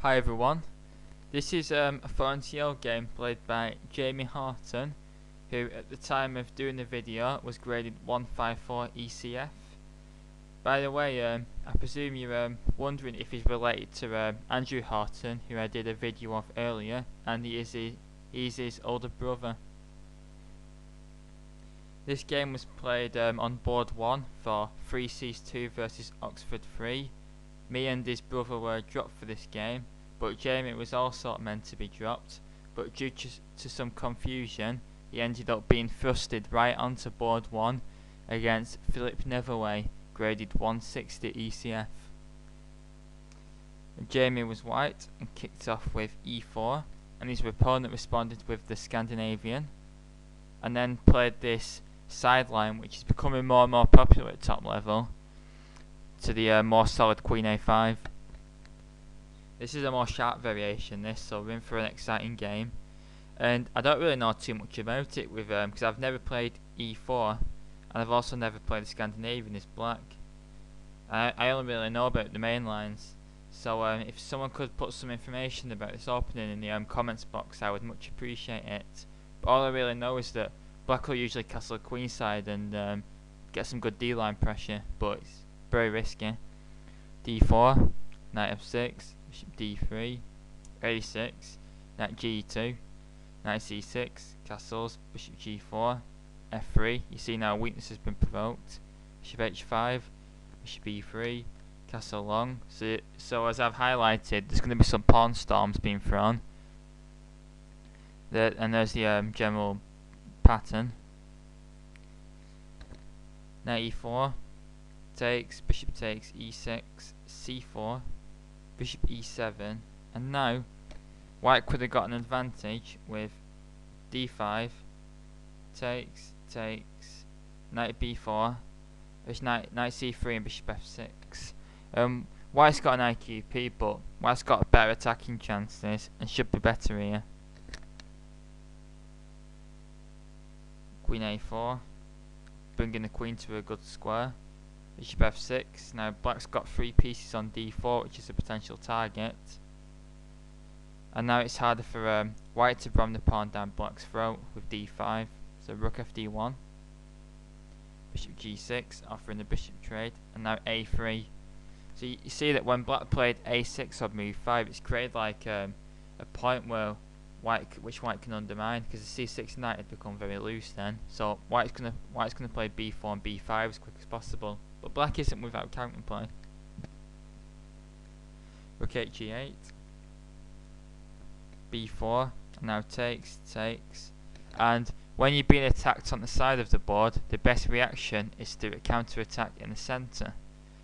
Hi everyone, this is a Horton game played by Jamie Horton, who at the time of doing the video was graded 154 ECF. By the way, I presume you're wondering if he's related to Andrew Horton, who I did a video of earlier, and he's his older brother. This game was played on board 1 for 3Cs2 versus Oxford 3. Me and his brother were dropped for this game, but Jamie was also meant to be dropped, but due to some confusion he ended up being thrusted right onto board 1 against Phillip Neatherway, graded 160 ECF. Jamie was white and kicked off with e4, and his opponent responded with the Scandanvian, and then played this sideline, which is becoming more and more popular at top level, to the more solid Queen a5. This is a more sharp variation, so we're in for an exciting game, and I don't really know too much about it with because I've never played e4, and I've also never played the Scandinavian as black. I only really know about the main lines, so if someone could put some information about this opening in the comments box, I would much appreciate it. But all I really know is that black will usually castle queenside and get some good d-line pressure, but it's very risky. d4, knight f6, bishop d3, a6, knight g2, knight c6, castles, bishop g4, f3. You see now weakness has been provoked. Bishop h5, bishop e3, castle long. So as I've highlighted, there's going to be some pawn storms being thrown. And there's the general pattern. Knight e4, takes, bishop takes, e6, c4, bishop e7, and now white could have got an advantage with d5, takes, knight b4, knight c3 and bishop f6. White's got an IQP, but white's got better attacking chances and should be better here. Queen a4, bringing the queen to a good square. Bishop f6. Now black's got 3 pieces on d4, which is a potential target. And now it's harder for white to bomb the pawn down black's throat with d5. So rook fd1. Bishop g6, offering the bishop trade. And now a3. So you see that when black played a6 on move 5, it's created like a point where which white can undermine, because the c6 knight had become very loose then. So white's gonna play b4 and b5 as quick as possible. But black isn't without counterplay. Rook h8, b4, and now takes, and when you're being attacked on the side of the board, the best reaction is to do a counter attack in the centre.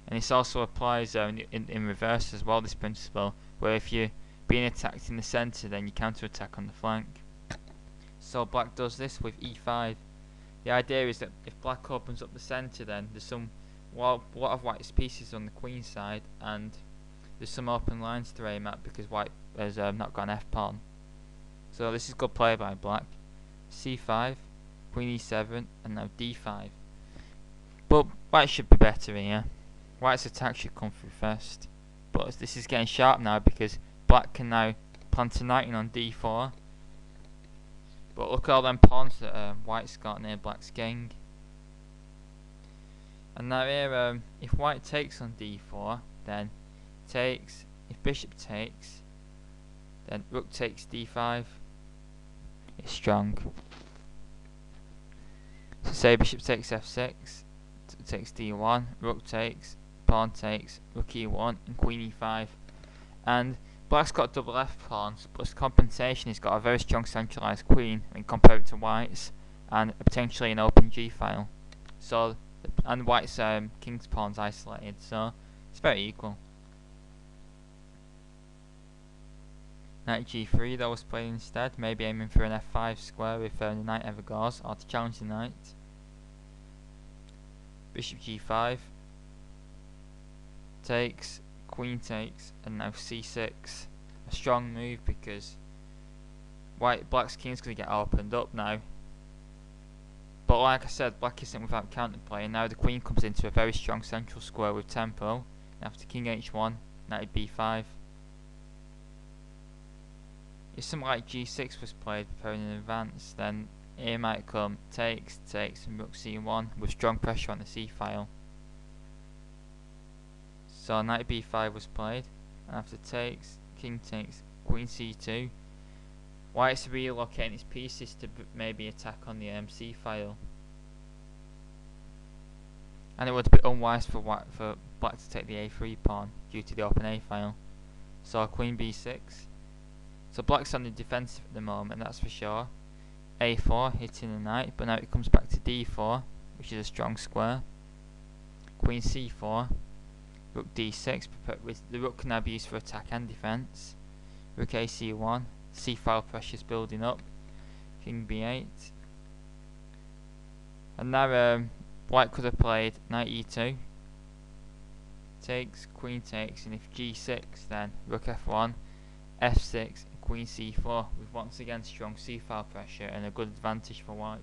And this also applies in reverse as well, this principle, where if you're being attacked in the centre, then you counter attack on the flank. So black does this with e5. The idea is that if black opens up the centre, then there's a lot of white's pieces on the queen side, and there's some open lines to aim at because white has not got an f-pawn. So this is good play by black. c5, queen e7, and now d5. But white should be better here. White's attack should come through first. But this is getting sharp now because black can now plant a knight in on d4. But look at all them pawns that white's got near black's king. And now here, if white takes on d4, then takes. If bishop takes, then rook takes d5. It's strong. So say bishop takes f6, takes d1, rook takes, pawn takes, rook e1, and queen e5. And black's got double f pawns, plus compensation, he's got a very strong centralised queen when compared to white's, and potentially an open g file. So, and white's king's pawn's isolated, so it's very equal. Knight g3 though was played instead, maybe aiming for an f5 square if the knight ever goes, or to challenge the knight. Bishop g5, takes, queen takes, and now c6. A strong move because black's king's going to get opened up now. But like I said, black isn't without counterplay, and now the queen comes into a very strong central square with tempo. After king h1, knight b5. if something like g6 was played preparing in advance, then here might come takes, and rook c1 with strong pressure on the c file. So knight b5 was played, and after takes, king takes, queen c2, white's relocating his pieces to maybe attack on the c file. And it would be unwise for black to take the a3 pawn due to the open a file. So queen b6. So black's on the defensive at the moment, that's for sure. a4 hitting the knight, but now it comes back to d4, which is a strong square. Queen c4, rook d6, with the rook can now be used for attack and defense. Rook a c1, c file pressure is building up. King b8, and now white could have played knight e2, takes, queen takes, and if g6, then rook f1, f6, and queen c4, with once again strong c file pressure and a good advantage for white.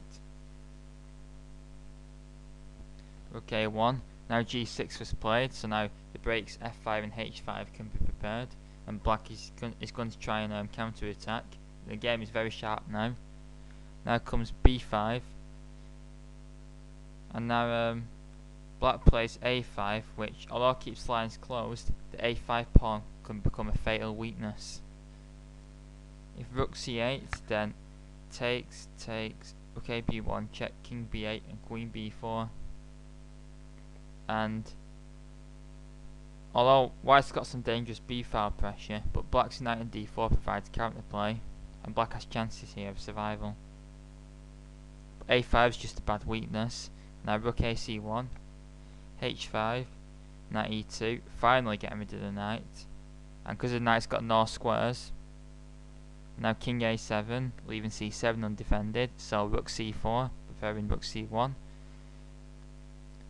Rook a1, now g6 was played, so now the breaks f5 and h5 can be prepared, and black is going to try and counter attack. The game is very sharp now. Now comes b5, and now black plays a5, which, although it keeps lines closed, the a5 pawn can become a fatal weakness. If rook c8, then takes, rook a b1, check, king b8, and queen b4. And although white's got some dangerous b file pressure, but black's knight and d4 provides counterplay, and black has chances here of survival. But a5 is just a bad weakness. Now rook a c1, h5, knight e2, finally getting rid of the knight, and because the knight's got no squares, now king a7, leaving c7 undefended, so rook c4, preferring rook c1,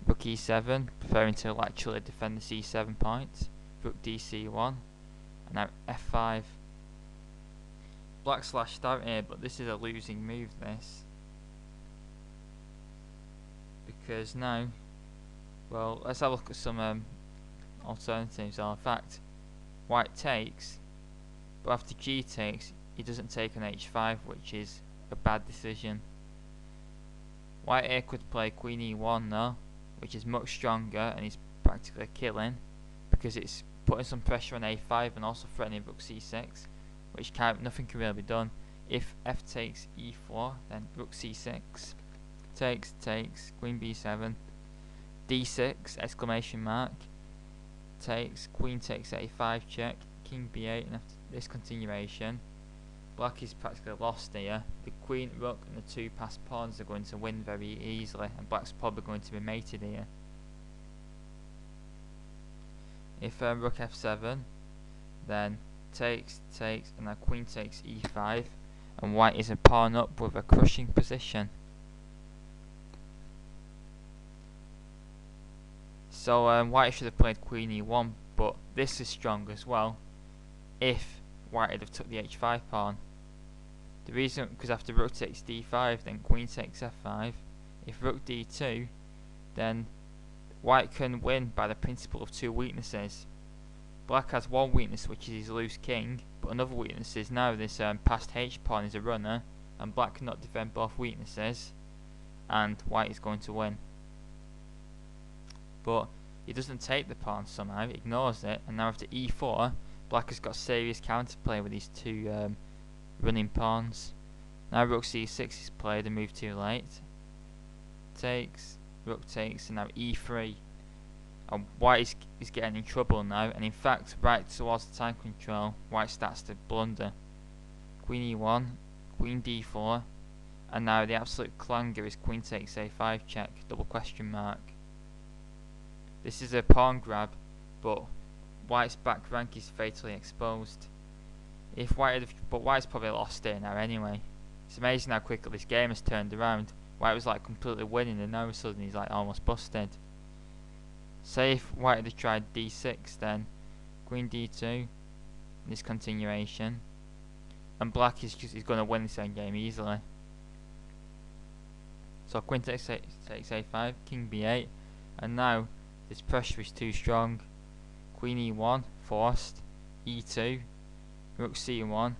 rook e7, preferring to actually defend the c7 point, rook dc1, and now f5. Black slashed out here, but this is a losing move, this. Because now, well, let's have a look at some alternatives. In fact, white takes, but after g takes, he doesn't take on h5, which is a bad decision. White here could play queen e1 though, which is much stronger and is practically killing, because it's putting some pressure on a5 and also threatening rook c6, which nothing can really be done. If f takes e4, then rook c6, takes, queen b7, d6, exclamation mark, takes, queen takes a5 check, king b8, and after this continuation, black is practically lost here. The queen, rook, and the two passed pawns are going to win very easily, and black's probably going to be mated here. If rook f7, then takes, and now queen takes e5, and white is a pawn up with a crushing position. So white should have played queen e1, but this is strong as well. If white would have took the h5 pawn. The reason, because after rook takes d5, then queen takes f5. If rook d2, then white can win by the principle of two weaknesses. Black has one weakness, which is his loose king, but another weakness is now this passed h pawn is a runner, and black cannot defend both weaknesses, and white is going to win. But he doesn't take the pawn somehow, he ignores it, and now after e4, black has got serious counterplay with these two running pawns. Now rook c6 is played and moved too late. Takes, rook takes, and now e3. And white is getting in trouble now, and in fact, right towards the time control, white starts to blunder. Queen e1, queen d4, and now the absolute clanger is queen takes a5 check, double question mark. This is a pawn grab, but white's back rank is fatally exposed. If but white's probably lost it now anyway. It's amazing how quickly this game has turned around. White was like completely winning, and now all of a sudden he's like almost busted. Say if white had tried d6, then queen d2, this continuation, and black is going to win this endgame easily. So queen takes a5, king b8, and now this pressure is too strong. Queen e1 forced, e2, rook c1,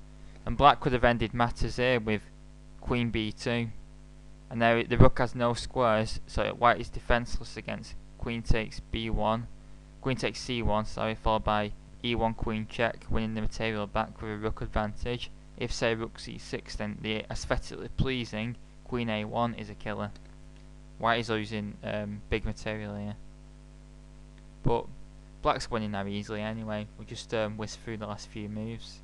And black could have ended matters here with queen b2. And now the rook has no squares, so white is defenseless against queen takes b1, queen takes c1, sorry, followed by e1 queen check, winning the material back with a rook advantage. If say rook c6, then the aesthetically pleasing queen a1 is a killer. White is losing big material here, but black's winning now easily anyway. We'll just whisk through the last few moves.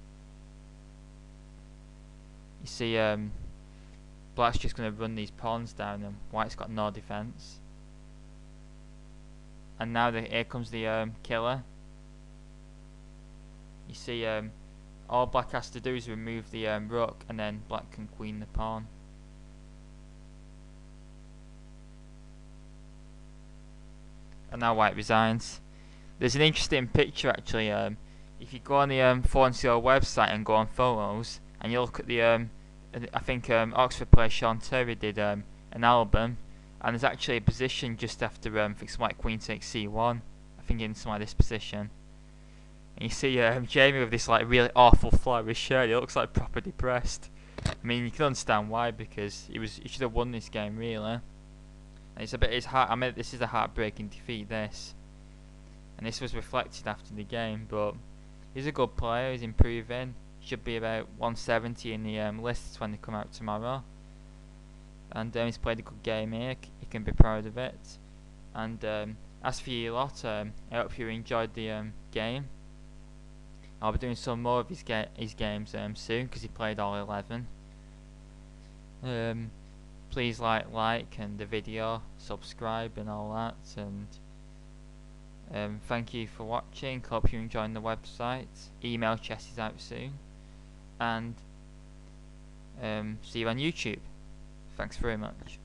You see, black's just going to run these pawns down and white's got no defense. And now here comes the killer. You see, all black has to do is remove the rook, and then black can queen the pawn. And now white resigns. There's an interesting picture actually. If you go on the Forncio website and go on photos, and you look at the I think Oxford player Sean Terry did an album, and there's actually a position just after fixed white queen takes c1. I think in some like this position. And you see Jamie with this like really awful flowery shirt. He looks like proper depressed. I mean, you can understand why, because he should have won this game really. And I mean, this is a heartbreaking defeat, this. And this was reflected after the game, but he's a good player, he's improving. Should be about 170 in the lists when they come out tomorrow. And he's played a good game here, he can be proud of it. And as for you lot, I hope you enjoyed the game. I'll be doing some more of his games soon, because he played all 11. Please like and the video, subscribe and all that, and thank you for watching. Hope you're enjoying the website. Email chess is out soon, and see you on YouTube. Thanks very much.